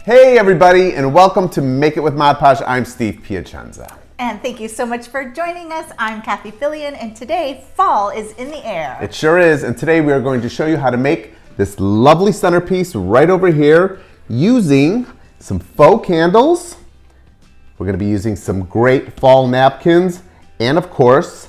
Hey everybody, and welcome to Make It with Mod Podge. I'm Steve Piacenza. And thank you so much for joining us. I'm Cathie and today fall is in the air. It sure is, and today we are going to show you how to make this lovely centerpiece right over here using some faux candles. We're going to be using some great fall napkins and of course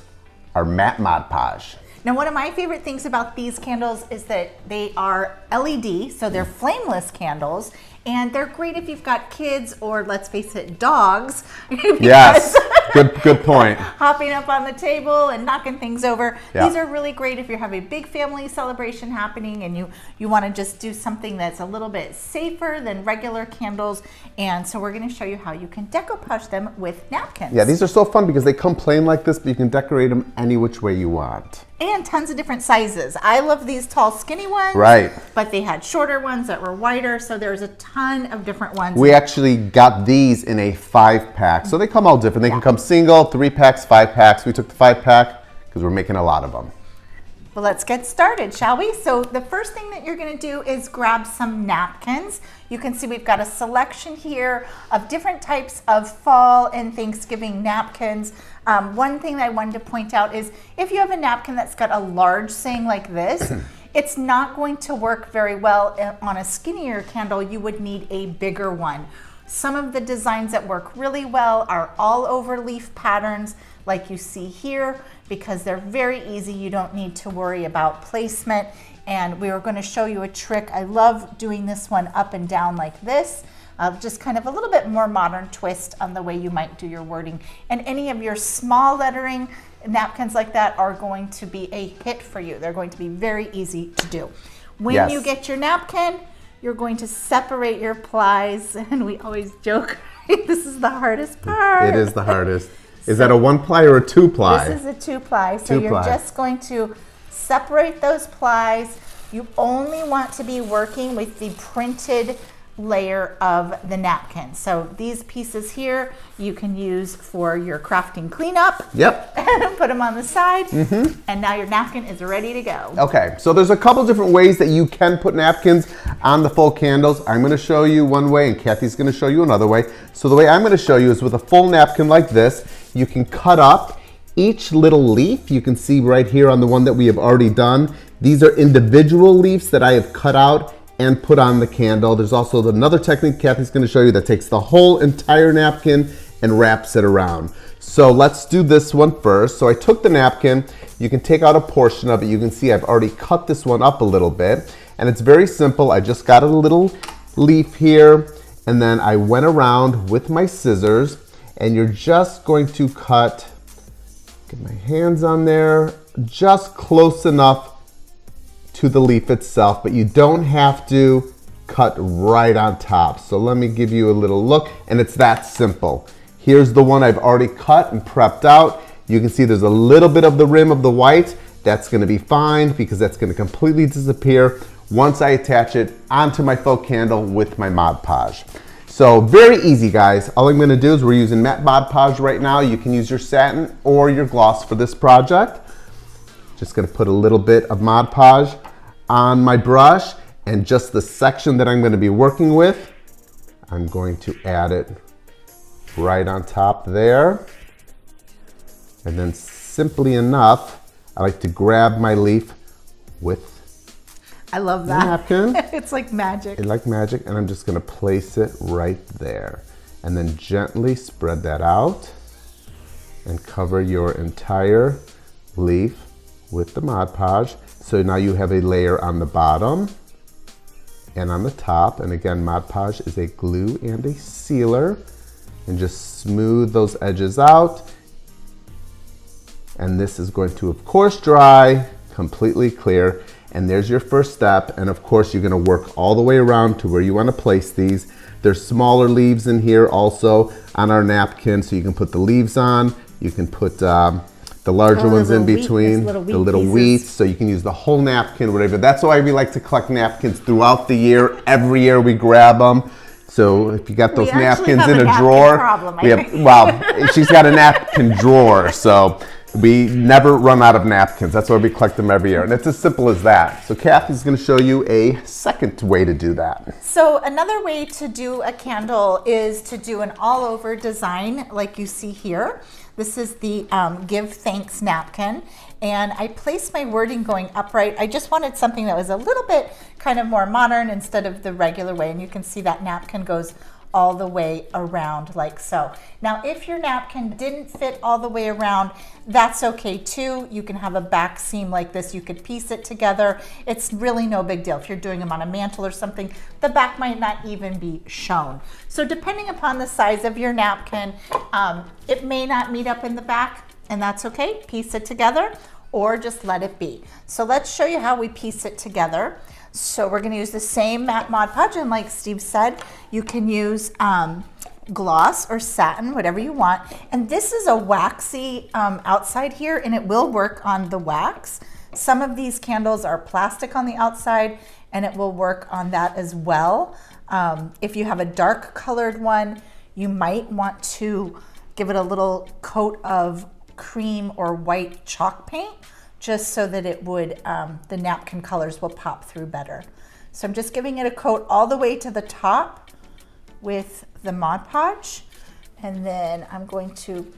our matte Mod Podge. Now, one of my favorite things about these candles is that they are LED, so they're flameless candles, and they're great if you've got kids or, let's face it, dogs. Yes, good point. Hopping up on the table and knocking things over. Yeah. These are really great if you have a big family celebration happening and you want to just do something that's a little bit safer than regular candles. And so we're going to show you how you can decoupage them with napkins. Yeah, these are so fun because they come plain like this, but you can decorate them any which way you want. And tons of different sizes. I love these tall, skinny ones. Right. But they had shorter ones that were wider, so there's a ton of different ones. We actually got these in a 5-pack, so they come all different. They can come single, 3-packs, 5-packs. We took the 5-pack because we're making a lot of them. Well, let's get started, shall we? So the first thing that you're going to do is grab some napkins. You can see we've got a selection here of different types of fall and Thanksgiving napkins. One thing that I wanted to point out is if you have a napkin that's got a large saying like this, it's not going to work very well on a skinnier candle. You would need a bigger one. Some of the designs that work really well are all over leaf patterns like you see here because they're very easy. You don't need to worry about placement. And we are going to show you a trick. I love doing this one up and down like this. Just kind of a little bit more modern twist on the way you might do your wording. And any of your small lettering napkins like that are going to be a hit for you. They're going to be very easy to do. When you get your napkin, you're going to separate your plies. And we always joke, this is the hardest part. It is the hardest. Is that a 1-ply or a 2-ply? This is a 2-ply. So you're just going to separate those plies. You only want to be working with the printed layer of the napkin. So these pieces here you can use for your crafting cleanup. Yep. Put them on the side, and now your napkin is ready to go. Okay, so there's a couple different ways that you can put napkins on the full candles. I'm going to show you one way, and Cathie's going to show you another way. So the way I'm going to show you is with a full napkin like this. You can cut up each little leaf. You can see right here on the one that we have already done. These are individual leaves that I have cut out and put on the candle. There's also another technique Cathie's going to show you that takes the whole entire napkin and wraps it around. So let's do this one first. So I took the napkin. You can take out a portion of it. You can see I've already cut this one up a little bit. And it's very simple. I just got a little leaf here. And then I went around with my scissors. And you're just going to cut, get my hands on there, just close enough to the leaf itself, but you don't have to cut right on top. So let me give you a little look, and it's that simple. Here's the one I've already cut and prepped out. You can see there's a little bit of the rim of the white. That's gonna be fine because that's gonna completely disappear once I attach it onto my faux candle with my Mod Podge. So very easy, guys. All I'm gonna do is we're using matte Mod Podge right now. You can use your satin or your gloss for this project. Just gonna put a little bit of Mod Podge on my brush, and just the section that I'm gonna be working with, I'm going to add it right on top there. And then simply enough, I like to grab my leaf with I love that. napkin. It's like magic. It's like magic, and I'm just gonna place it right there. And then gently spread that out and cover your entire leaf with the Mod Podge. So now you have a layer on the bottom and on the top. And again, Mod Podge is a glue and a sealer. And just smooth those edges out. And this is going to, of course, dry completely clear. And there's your first step. And of course, you're gonna work all the way around to where you wanna place these. There's smaller leaves in here also on our napkin. So you can put the leaves on. You can put the larger ones in between, the little wheats, so you can use the whole napkin, whatever. That's why we like to collect napkins throughout the year. Every year we grab them. So if you got those napkins in a drawer, we have, well, she's got a napkin drawer, so We never run out of napkins. That's why we collect them every year. And it's as simple as that. So Cathie's going to show you a second way to do that. So another way to do a candle is to do an all over design like you see here. This is the Give Thanks napkin. And I placed my wording going upright. I just wanted something that was a little bit kind of more modern instead of the regular way. And you can see that napkin goes all the way around like so. Now, if your napkin didn't fit all the way around, that's okay too. You can have a back seam like this. You could piece it together. It's really no big deal. If you're doing them on a mantle or something, the back might not even be shown. So depending upon the size of your napkin, it may not meet up in the back, and that's okay. Piece it together or just let it be. So let's show you how we piece it together. So we're going to use the same matte Mod Podge, and like Steve said, you can use gloss or satin, whatever you want. And this is a waxy outside here, and it will work on the wax. Some of these candles are plastic on the outside, and it will work on that as well. If you have a dark colored one, you might want to give it a little coat of cream or white chalk paint, just so that it would, the napkin colors will pop through better. So I'm just giving it a coat all the way to the top with the Mod Podge, and then I'm going to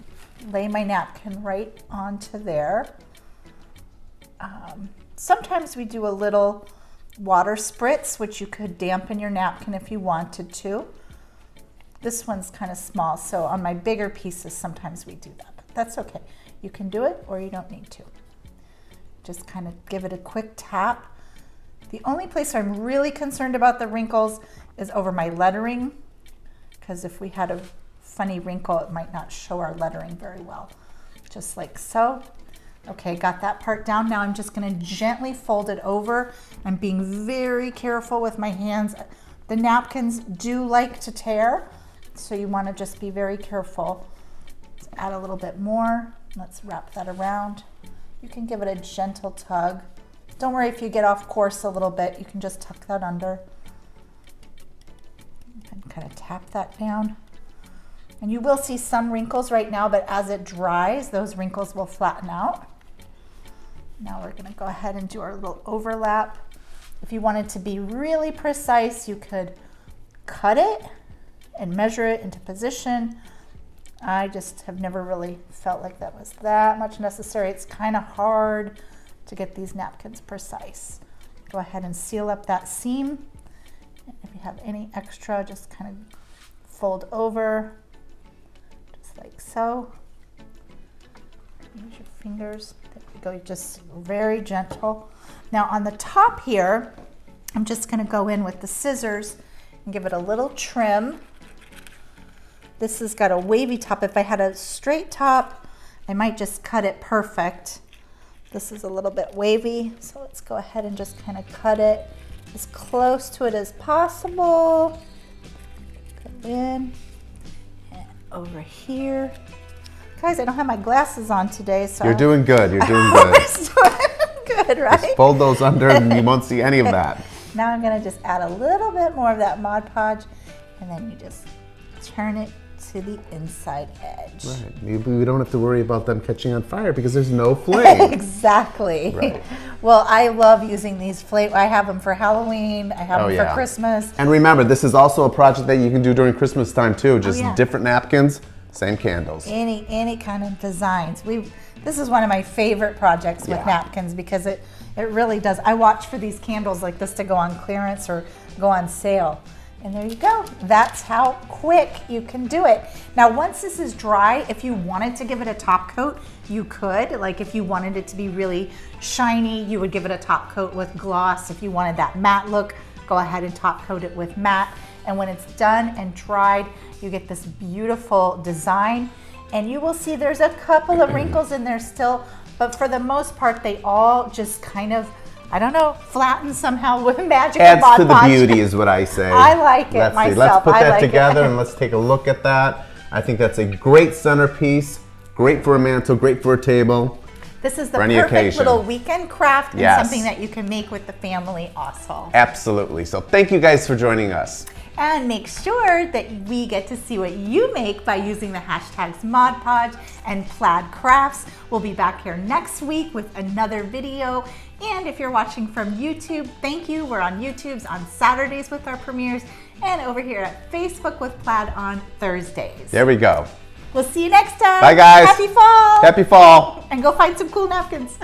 lay my napkin right onto there. Sometimes we do a little water spritz, which you could dampen your napkin if you wanted to. This one's kind of small, so on my bigger pieces, sometimes we do that, but that's okay. You can do it or you don't need to. Just kind of give it a quick tap. The only place I'm really concerned about the wrinkles is over my lettering, because if we had a funny wrinkle, it might not show our lettering very well. Just like so. Okay, got that part down. Now I'm just going to gently fold it over. I'm being very careful with my hands. The napkins do like to tear, so you want to just be very careful. Let's add a little bit more. Let's wrap that around. You can give it a gentle tug. Don't worry if you get off course a little bit, you can just tuck that under. And kind of tap that down. And you will see some wrinkles right now, but as it dries, those wrinkles will flatten out. Now we're gonna go ahead and do our little overlap. If you wanted to be really precise, you could cut it and measure it into position. I just have never really felt like that was that much necessary. It's kind of hard to get these napkins precise. Go ahead and seal up that seam. If you have any extra, just kind of fold over, just like so. Use your fingers. There we go, just very gentle. Now on the top here, I'm just gonna go in with the scissors and give it a little trim. This has got a wavy top. If I had a straight top, I might just cut it perfect. This is a little bit wavy, so let's go ahead and just kind of cut it as close to it as possible. Go in and over here. Guys, I don't have my glasses on today, so You're doing good. You're doing good. Good, right? Just fold those under and you won't see any of that. Now I'm gonna just add a little bit more of that Mod Podge, and then you just turn it to the inside edge. Right. Maybe we don't have to worry about them catching on fire because there's no flame. Exactly. Right. Well, I love using these flame. I have them for Halloween. I have them for Christmas. And remember, this is also a project that you can do during Christmas time too. Just different napkins, same candles. Any kind of designs. This is one of my favorite projects with napkins because it really does. I watch for these candles like this to go on clearance or go on sale. And there you go. That's how quick you can do it. Now, once this is dry, if you wanted to give it a top coat, you could. Like if you wanted it to be really shiny, you would give it a top coat with gloss. If you wanted that matte look, go ahead and top coat it with matte. And when it's done and dried, you get this beautiful design. And you will see there's a couple of wrinkles in there still, but for the most part, they all just kind of, I don't know, flatten somehow with magic. Adds to the beauty is what I say. I like it myself. Let's put that together and let's take a look at that. I think that's a great centerpiece, great for a mantle, great for a table. This is the perfect little weekend craft and something that you can make with the family also. Absolutely. So thank you guys for joining us. And make sure that we get to see what you make by using the hashtags Mod Podge and Plaid Crafts. We'll be back here next week with another video. And if you're watching from YouTube, thank you. We're on YouTube's on Saturdays with our premieres and over here at Facebook with Plaid on Thursdays. There we go. We'll see you next time. Bye, guys. Happy fall. Happy fall. And go find some cool napkins.